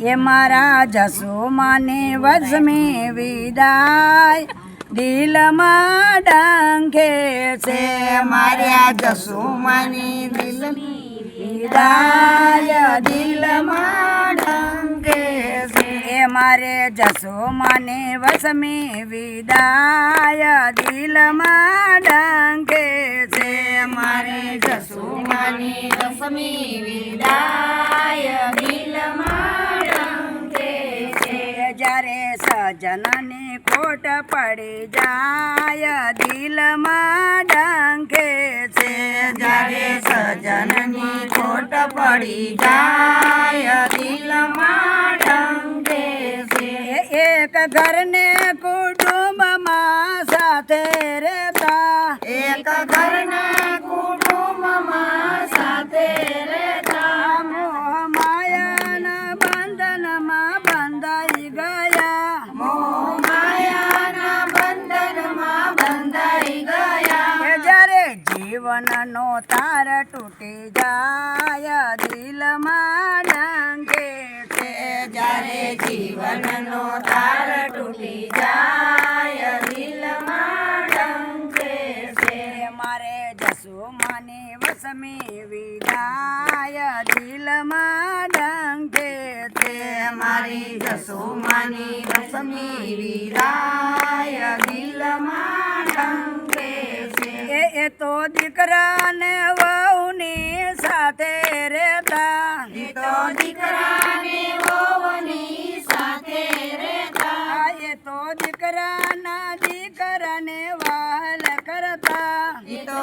એ મારા જસુમાને વસમે વિદાય દિલમાં ડંખે છે માર્યા જસુમાની દિલની વિદાય દિલમાં ડંકે છે એ મારે જસુમાને વસમે વિદાય દિલમાં ડંખે છે મારે જસુમાની રસમી વિદાય દિલમાં ડંકે છે જ્યારે સજનને ખોટ પડી જાય દિલમાં ડંખે છે જ્યારે સજનની ખોટ પડી જાય દિલમાં ડંકે છે એક ઘરને કુટુંબમાં સાથે રહેતા એક ઘરના કુટુંબમાં સાથે રહેતા મોહ માયાના બંધનમાં બંધાઈ ગયા મોહ માયાના બંધનમાં બંધાઈ ગયા જ્યારે જીવનનો તાર તૂટી જાય દિલમાં ડંકે છે જ્યારે જીવનનો તાર તૂટી જાય દિલમાં ડંકે છે મારે જસુમાની વસમે વિદાય દિલમાં ડંકે છે મારી જસુમાની રસમી વિદાય દિલમાં ડંકે છે એ તો દીકરાને વહુની સાથે રહેતા એ તો દીકરાને વહુની સાથે રહેતા એ તો દીકરાના દીકરાને વહાલ કરતા એ તો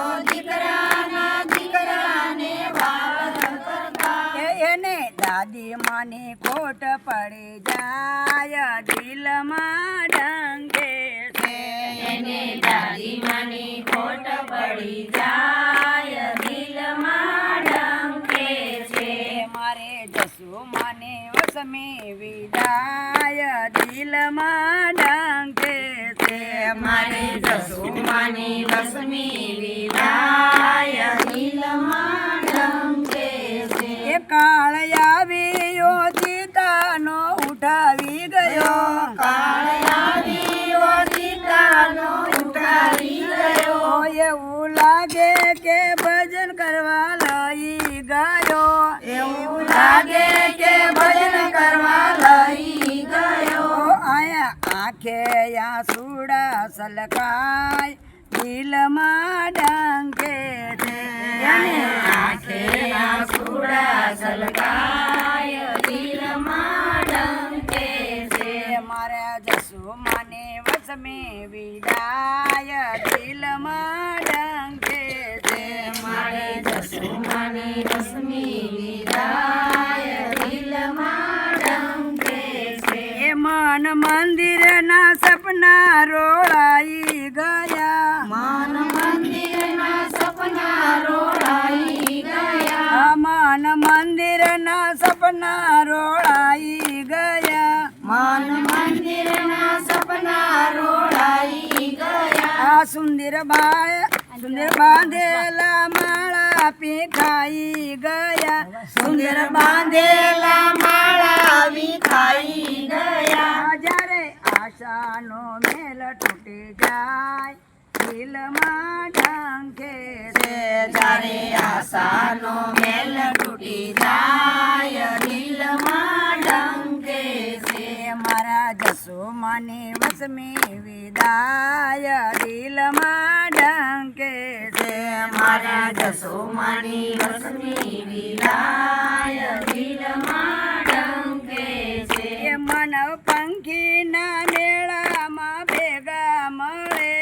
દીકરાને વાલ કરતા એને દાદી માની ખોટ પડી જાય દિલમાં ડંકે છે એને દાદી માની ખોટ પડી જાય દિલમાં ડંકે છે મારે જસુમાને વસમે વિદાય દિલમાં ડંકે છે મારે જસુમાની રસમી વિદાય દિલમાં ડંકે છે એ કાળ આવ્યો સીતાનો ઉઠાવી ગયો કાળ આવ્યો સીતાનો ઉઠાવી ગયો એવું લાગે કે ભજન કરવા લઈ ગયો એવું લાગે કે ભજન કરવા લઈ ગયો આયા આંખે આંસુડા સલકાય દિલમાં ડંકે છે અને આંખે આંસુડા સલકાય દિલમાં ડંકે છે મારા જસુમાને વસમે વિદાય દિલમાં ડંકે છે મારે જસુમાની રસમી વિદાય દિલમાં ડંકે છે એ મન મંદિરના સપના રોળાઈ ગયા મન મંદિરના સપના રોળાઈ ગયા મન મંદિરના સપના રોળાઈ ગયા મન મંદિરના સપના રોળાઈ ગયા સુંદર બાંધેલા માળા પીખાઈ ગયા સુંદર બાંધેલા માળા વિખાઈ ગયા જ્યારે આશાનો મેલ તૂટી જાય દિલમાં ડંકે છે જ્યારે આશાનો મેલ તૂટી જાય દિલમાં ડંકે છે મારા જસુમાને વસમે વિદાય દિલમાં ડંકે છે મારા જસુમાની રસમી વિદાય દિલમાં ડંકે છે એ મનવ પંખીના મેળામાં ભેગા મળે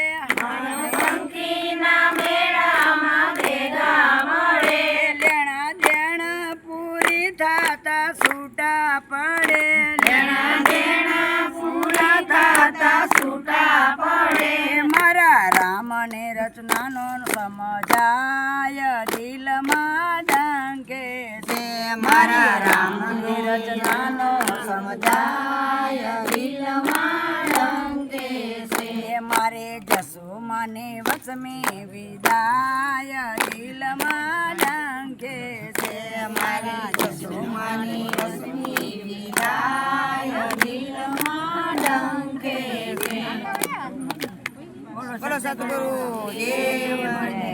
પંખીના મેળામાં ભેગા મળે લેણા દેણા પૂરી થાતા છૂટા પડે લેણા દેણા પૂરા થાતા છૂટા પડે મારા રામને રચનાનો સમજાય દિલમાં ડંકે છે મારા રામની રચનાનો સમજાય દિલમાં ડંકે છે મારે જસુમાને વસમે વિદાય દિલમાં ડંકે છે મારા જસોમાની રસની વિદાય દિલમાં ડંકે છે. બોલો સતગુરુ દેવને